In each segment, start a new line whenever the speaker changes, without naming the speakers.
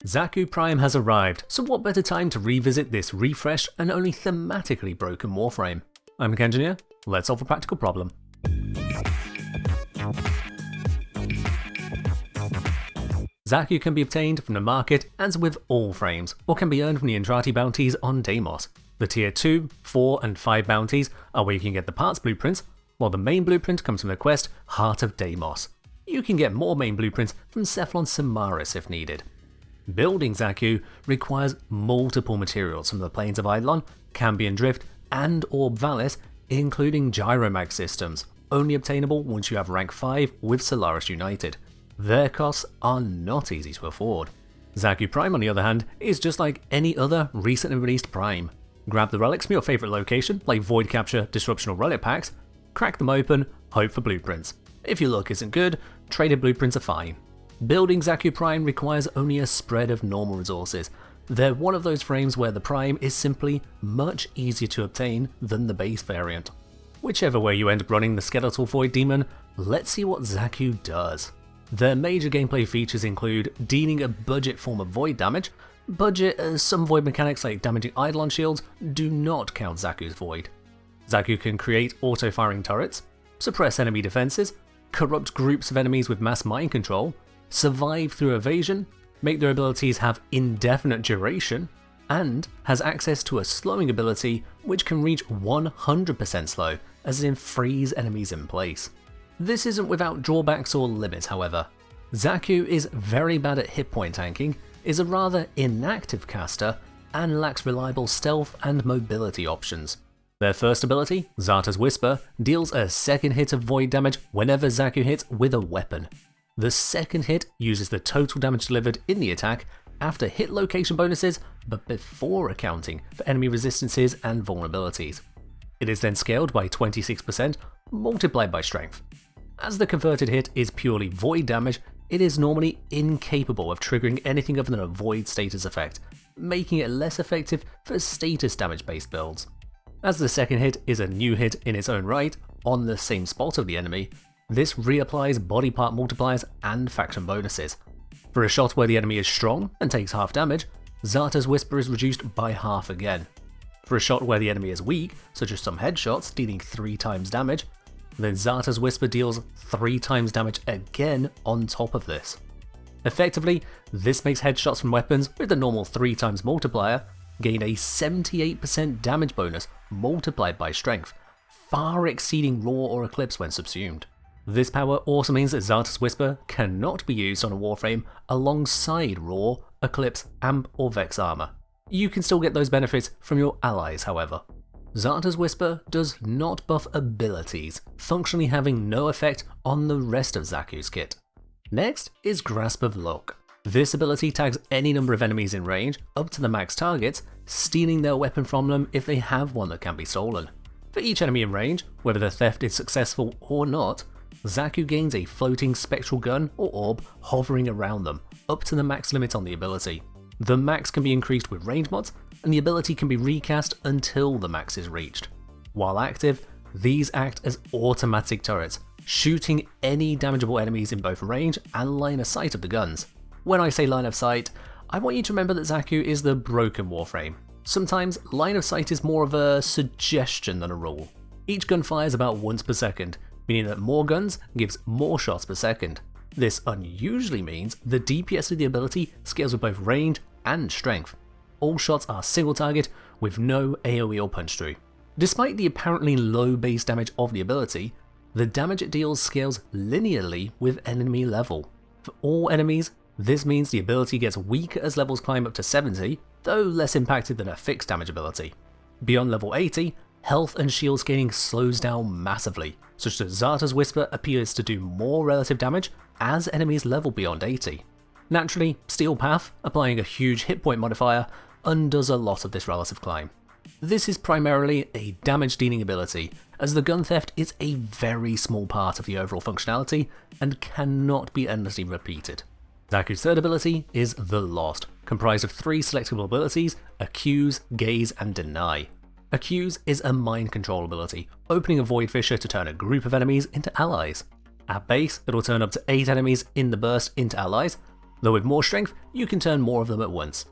Zaku Prime has arrived, so what better time to revisit this refreshed and only thematically broken Warframe? I'm Engineer, let's solve a practical problem. Zaku can be obtained from the market as with all frames, or can be earned from the Intrati bounties on Deimos. The tier 2, 4 and 5 bounties are where you can get the parts blueprints, while the main blueprint comes from the quest Heart of Deimos. You can get more main blueprints from Cephalon Samaris if needed. Building Zaku requires multiple materials from the plains of Eidolon, Cambion Drift and Orb Vallis, including Gyromag systems, only obtainable once you have rank 5 with Solaris United. Their costs are not easy to afford. Zaku Prime, on the other hand, is just like any other recently released Prime. Grab the relics from your favourite location, like Void Capture, Disruption or Relic Packs, crack them open, hope for blueprints. If your luck isn't good, traded blueprints are fine. Building Zaku Prime requires only a spread of normal resources. They're one of those frames where the Prime is simply much easier to obtain than the base variant. Whichever way you end up running the Skeletal Void Demon, let's see what Zaku does. Their major gameplay features include dealing a budget form of void damage. Budget, as some void mechanics like damaging Eidolon shields do not count Zaku's void. Zaku can create auto-firing turrets, suppress enemy defenses, corrupt groups of enemies with mass mind control, survive through evasion, make their abilities have indefinite duration, and has access to a slowing ability which can reach 100% slow, as in freeze enemies in place. This isn't without drawbacks or limits, however. Zaku is very bad at hit point tanking, is a rather inactive caster, and lacks reliable stealth and mobility options. Their first ability, Xata's Whisper, deals a second hit of void damage whenever Zaku hits with a weapon. The second hit uses the total damage delivered in the attack after hit location bonuses, but before accounting for enemy resistances and vulnerabilities. It is then scaled by 26%, multiplied by strength. As the converted hit is purely void damage, it is normally incapable of triggering anything other than a void status effect, making it less effective for status damage based builds. As the second hit is a new hit in its own right, on the same spot of the enemy, this reapplies body part multipliers and faction bonuses. For a shot where the enemy is strong and takes half damage, Xata's Whisper is reduced by half again. For a shot where the enemy is weak, such as some headshots dealing 3 times damage, then Xata's Whisper deals 3 times damage again on top of this. Effectively, this makes headshots from weapons with the normal 3 times multiplier gain a 78% damage bonus multiplied by strength, far exceeding Roar or Eclipse when subsumed. This power also means that Xata's Whisper cannot be used on a Warframe alongside Roar, Eclipse, Amp or Vex armor. You can still get those benefits from your allies, however. Xata's Whisper does not buff abilities, functionally having no effect on the rest of Zaku's kit. Next is Grasp of Luck. This ability tags any number of enemies in range up to the max targets, stealing their weapon from them if they have one that can be stolen. For each enemy in range, whether the theft is successful or not, Zaku gains a floating spectral gun or orb hovering around them, up to the max limit on the ability. The max can be increased with range mods, and the ability can be recast until the max is reached. While active, these act as automatic turrets, shooting any damageable enemies in both range and line of sight of the guns. When I say line of sight, I want you to remember that Zaku is the broken Warframe. Sometimes line of sight is more of a suggestion than a rule. Each gun fires about once per second, meaning that more guns gives more shots per second. This unusually means the DPS of the ability scales with both range and strength. All shots are single target with no AoE or punch through. Despite the apparently low base damage of the ability, the damage it deals scales linearly with enemy level. For all enemies, this means the ability gets weaker as levels climb up to 70, though less impacted than a fixed damage ability. Beyond level 80, health and shield scaling slows down massively, such that Xata's Whisper appears to do more relative damage as enemies level beyond 80. Naturally, Steel Path, applying a huge hit point modifier, undoes a lot of this relative climb. This is primarily a damage dealing ability, as the gun theft is a very small part of the overall functionality and cannot be endlessly repeated. Zaku's third ability is The Lost, comprised of 3 selectable abilities: Accuse, Gaze and Deny. Accuse is a mind control ability, opening a Void Fissure to turn a group of enemies into allies. At base, it'll turn up to 8 enemies in the burst into allies, though with more strength, you can turn more of them at once.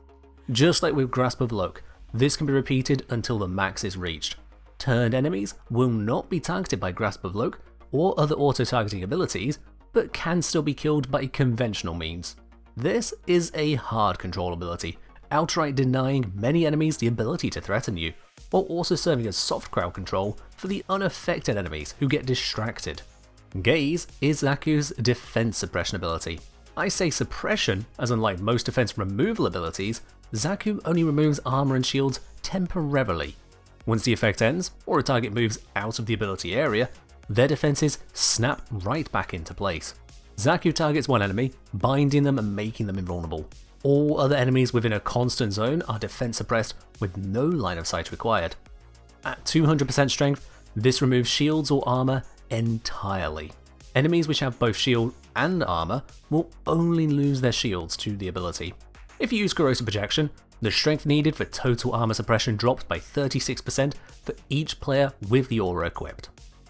Just like with Grasp of Loc, this can be repeated until the max is reached. Turned enemies will not be targeted by Grasp of Loc or other auto-targeting abilities, but can still be killed by conventional means. This is a hard control ability, outright denying many enemies the ability to threaten you, while also serving as soft crowd control for the unaffected enemies who get distracted. Gaze is Zaku's defense suppression ability. I say suppression, as unlike most defense removal abilities, Zaku only removes armor and shields temporarily. Once the effect ends, or a target moves out of the ability area, their defenses snap right back into place. Zaku targets one enemy, binding them and making them invulnerable. All other enemies within a constant zone are defense suppressed with no line of sight required. At 200% strength, this removes shields or armor entirely. Enemies which have both shield and armor will only lose their shields to the ability. If you use Corrosive Projection, the strength needed for total armor suppression drops by 36% for each player with the aura equipped.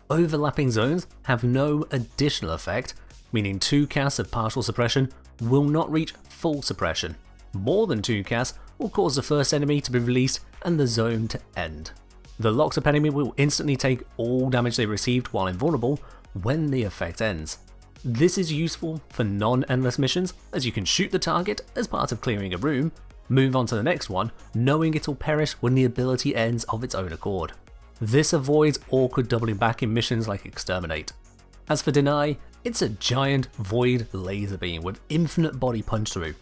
Overlapping zones have no additional effect, meaning 2 casts of partial suppression will not reach full suppression. More than 2 casts will cause the first enemy to be released and the zone to end. The locked up enemy will instantly take all damage they received while invulnerable when the effect ends. This is useful for non-endless missions, as you can shoot the target as part of clearing a room, move on to the next one, knowing it'll perish when the ability ends of its own accord. This avoids awkward doubling back in missions like Exterminate. As for Deny, it's a giant void laser beam with infinite body punch through.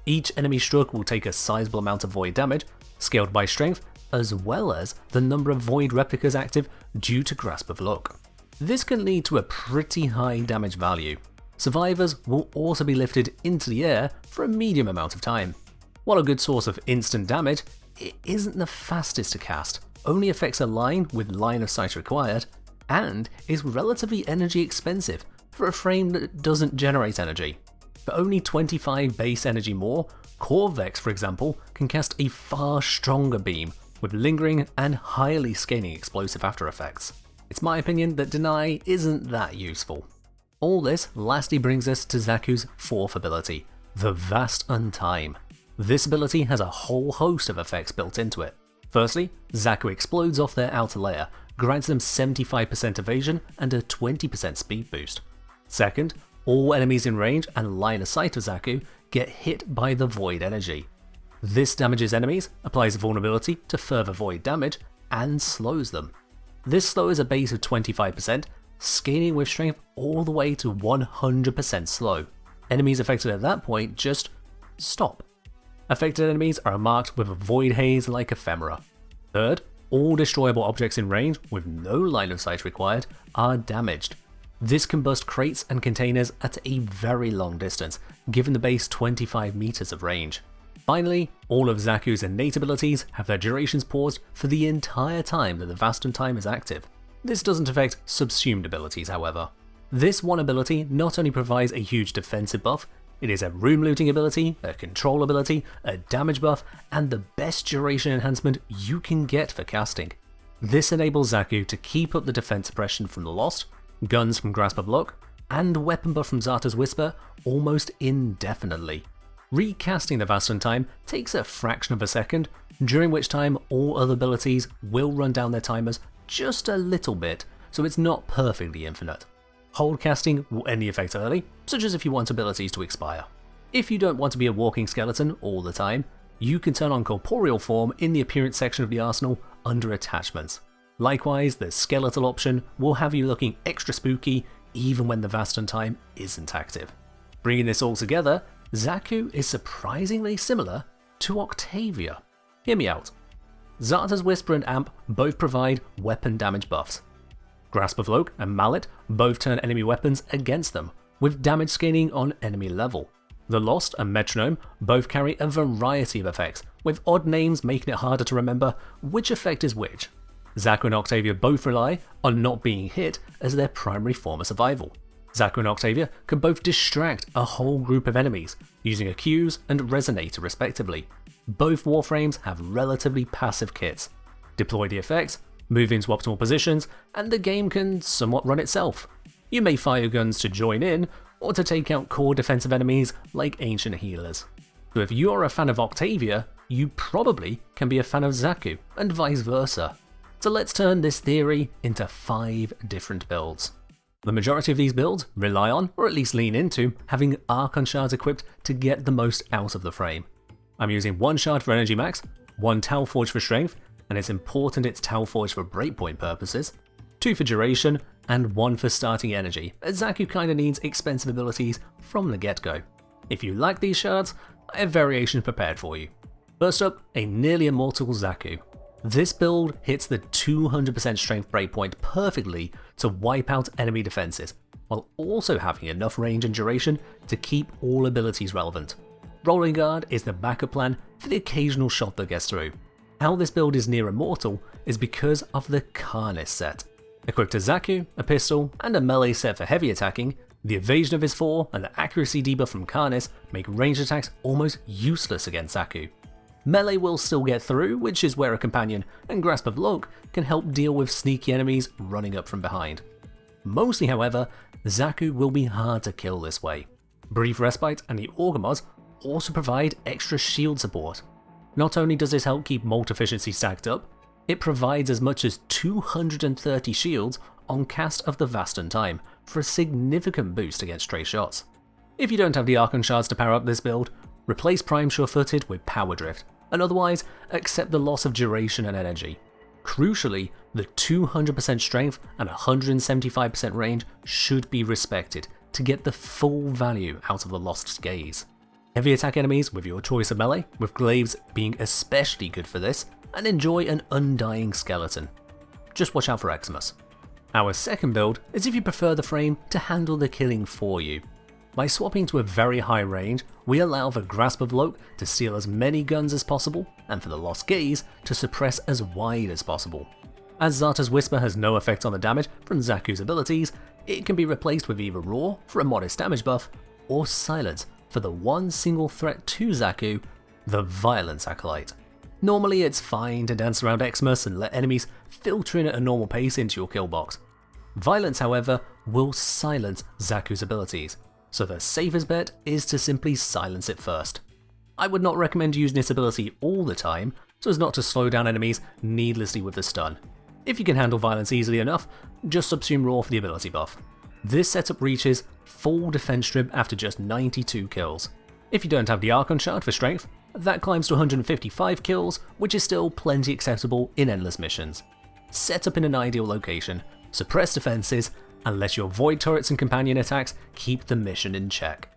Each enemy struck will take a sizable amount of void damage, scaled by strength, as well as the number of void replicas active due to Grasp of Loc. This can lead to a pretty high damage value. Survivors will also be lifted into the air for a medium amount of time. While a good source of instant damage, it isn't the fastest to cast, only affects a line with line of sight required, and is relatively energy expensive for a frame that doesn't generate energy. For only 25 base energy more, Corvex, for example, can cast a far stronger beam with lingering and highly scaling explosive after effects. It's my opinion that Deny isn't that useful. All this lastly brings us to Zaku's 4th ability, the Vast Untime. This ability has a whole host of effects built into it. Firstly, Zaku explodes off their outer layer, granting them 75% evasion and a 20% speed boost. Second, all enemies in range and line of sight of Zaku get hit by the void energy. This damages enemies, applies vulnerability to further void damage, and slows them. This slows a base of 25%, scaling with strength all the way to 100% slow. Enemies affected at that point just stop. Affected enemies are marked with a void haze like ephemera. Third, all destroyable objects in range with no line of sight required are damaged. This can burst crates and containers at a very long distance, given the base 25 meters of range. Finally, all of Zaku's innate abilities have their durations paused for the entire time that the Vast Untime is active. This doesn't affect subsumed abilities, however. This one ability not only provides a huge defensive buff, it is a room looting ability, a control ability, a damage buff, and the best duration enhancement you can get for casting. This enables Zaku to keep up the defense suppression from the Lost, guns from Grasp of Loc, and weapon buff from Zarta's Whisper almost indefinitely. Recasting the Vast Untime takes a fraction of a second, during which time all other abilities will run down their timers just a little bit, so it's not perfectly infinite. Hold casting will end the effect early, such as if you want abilities to expire. If you don't want to be a walking skeleton all the time, you can turn on corporeal form in the appearance section of the arsenal under attachments. Likewise, the skeletal option will have you looking extra spooky even when the Vast Untime isn't active. Bringing this all together, Zaku is surprisingly similar to Octavia. Hear me out. Zarta's Whisper and Amp both provide weapon damage buffs. Grasp of Loc and Mallet both turn enemy weapons against them, with damage scaling on enemy level. The Lost and Metronome both carry a variety of effects, with odd names making it harder to remember which effect is which. Zaku and Octavia both rely on not being hit as their primary form of survival. Zaku and Octavia can both distract a whole group of enemies, using Accuse and Resonator respectively. Both Warframes have relatively passive kits. Deploy the effects, move into optimal positions, and the game can somewhat run itself. You may fire your guns to join in, or to take out core defensive enemies like ancient healers. So if you're a fan of Octavia, you probably can be a fan of Zaku, and vice versa. So let's turn this theory into 5 different builds. The majority of these builds rely on, or at least lean into, having Archon shards equipped to get the most out of the frame. I'm using 1 shard for energy max, 1 Tau Forge for strength, and it's important it's Tau Forge for breakpoint purposes, 2 for duration, and 1 for starting energy, as Zaku kinda needs expensive abilities from the get-go. If you like these shards, I have variations prepared for you. First up, a nearly immortal Zaku. This build hits the 200% strength breakpoint perfectly to wipe out enemy defenses, while also having enough range and duration to keep all abilities relevant. Rolling Guard is the backup plan for the occasional shot that gets through. How this build is near immortal is because of the Karnis set. Equipped to Zaku, a pistol, and a melee set for heavy attacking, the evasion of his 4 and the accuracy debuff from Karnis make ranged attacks almost useless against Zaku. Melee will still get through, which is where a companion and Grasp of Loc can help deal with sneaky enemies running up from behind. Mostly, however, Zaku will be hard to kill this way. Brief Respite and the Augur Mods also provide extra shield support. Not only does this help keep Molt efficiency stacked up, it provides as much as 230 shields on cast of the Vastan Time for a significant boost against stray shots. If you don't have the Archon shards to power up this build, replace Prime Sure-Footed with Power Drift, and otherwise accept the loss of duration and energy. Crucially, the 200% strength and 175% range should be respected to get the full value out of the Lost Gaze. Heavy attack enemies with your choice of melee, with Glaives being especially good for this, and enjoy an Undying Skeleton. Just watch out for Eximus. Our second build is if you prefer the frame to handle the killing for you. By swapping to a very high range, we allow for Grasp of Loc to steal as many guns as possible, and for the Lost Gaze to suppress as wide as possible. As Xata's Whisper has no effect on the damage from Zaku's abilities, it can be replaced with either Roar for a modest damage buff, or Silence for the one single threat to Zaku, the Violence Acolyte. Normally it's fine to dance around Eximus and let enemies filter in at a normal pace into your kill box. Violence, however, will silence Zaku's abilities, so the safest bet is to simply silence it first. I would not recommend using this ability all the time, so as not to slow down enemies needlessly with the stun. If you can handle Violence easily enough, just subsume Roar for the ability buff. This setup reaches full defense strip after just 92 kills. If you don't have the Archon shard for strength, that climbs to 155 kills, which is still plenty acceptable in endless missions. Set up in an ideal location, suppress defenses, and let your void turrets and companion attacks keep the mission in check.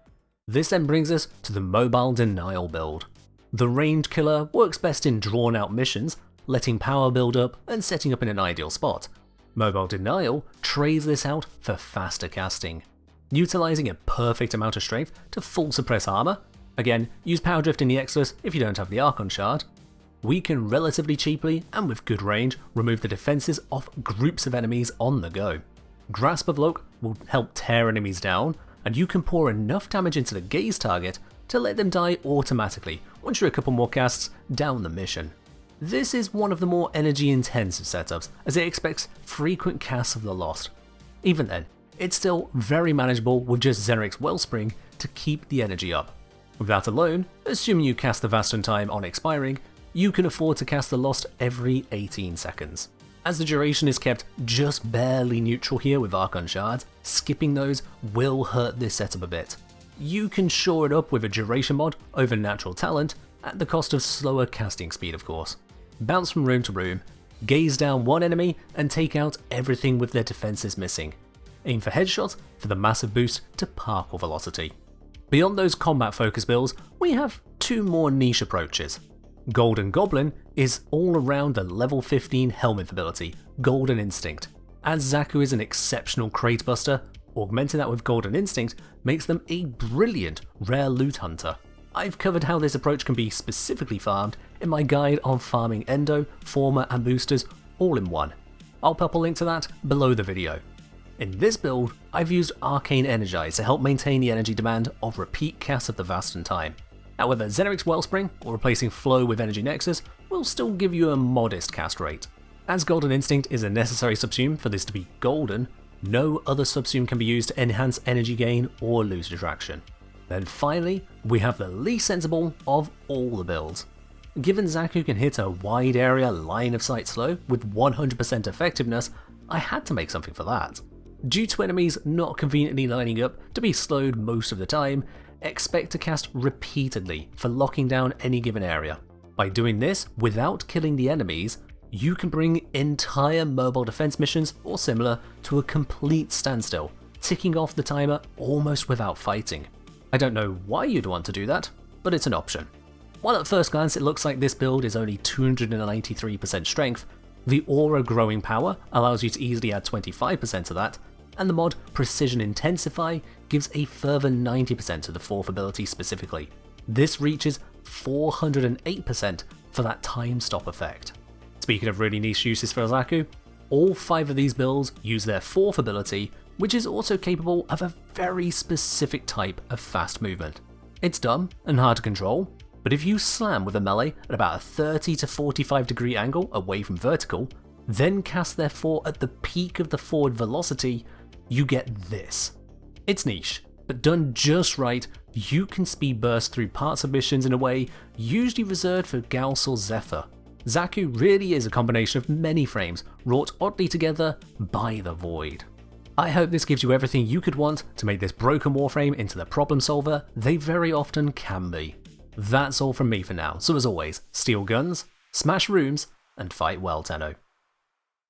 This then brings us to the Mobile Denial build. The ranged killer works best in drawn out missions, letting power build up and setting up in an ideal spot. Mobile Denial trades this out for faster casting. Utilizing a perfect amount of strength to full suppress armor, again use Power Drift in the Exodus if you don't have the Archon shard, we can relatively cheaply and with good range remove the defenses off groups of enemies on the go. Grasp of Loc will help tear enemies down, and you can pour enough damage into the gaze target to let them die automatically once you're a couple more casts down the mission. This is one of the more energy intensive setups as it expects frequent casts of the Lost. Even then, it's still very manageable with just Xenric's Wellspring to keep the energy up. With that alone, assuming you cast the Vastan Time on expiring, you can afford to cast the Lost every 18 seconds. As the duration is kept just barely neutral here with Archon shards, skipping those will hurt this setup a bit. You can shore it up with a duration mod over natural talent, at the cost of slower casting speed of course. Bounce from room to room, gaze down one enemy and take out everything with their defenses missing. Aim for headshots for the massive boost to parkour velocity. Beyond those combat focus builds, we have 2 more niche approaches. Golden Goblin is all around the level 15 helmet ability, Golden Instinct. As Zaku is an exceptional crate buster, augmenting that with Golden Instinct makes them a brilliant rare loot hunter. I've covered how this approach can be specifically farmed in my guide on farming Endo, Forma and boosters all in one. I'll pop a link to that below the video. In this build, I've used Arcane Energize to help maintain the energy demand of repeat casts of the Vastan Time. However, Xenric's Wellspring, or replacing Flow with Energy Nexus, will still give you a modest cast rate. As Golden Instinct is a necessary subsume for this to be golden, No other subsume can be used to enhance energy gain or lose distraction. Then finally, we have the least sensible of all the builds. Given Zaku can hit a wide area line of sight slow with 100% effectiveness, I had to make something for that. Due to enemies not conveniently lining up to be slowed most of the time, expect to cast repeatedly for locking down any given area. By doing this without killing the enemies, you can bring entire mobile defense missions or similar to a complete standstill, ticking off the timer almost without fighting. I don't know why you'd want to do that, but it's an option. While at first glance it looks like this build is only 293% strength, the Aura Growing Power allows you to easily add 25% to that, and the mod Precision Intensify gives a further 90% to the 4th ability specifically. This reaches 408% for that time stop effect. Speaking of really niche uses for Zaku, all 5 of these builds use their 4th ability, which is also capable of a very specific type of fast movement. It's dumb and hard to control, but if you slam with a melee at about a 30 to 45 degree angle away from vertical, then cast their 4 at the peak of the forward velocity, you get this. It's niche, but done just right, you can speed burst through parts of missions in a way usually reserved for Gauss or Zephyr. Zaku really is a combination of many frames wrought oddly together by the Void. I hope this gives you everything you could want to make this broken Warframe into the problem solver they very often can be. That's all from me for now, so as always, steal guns, smash rooms, and fight well, Tenno.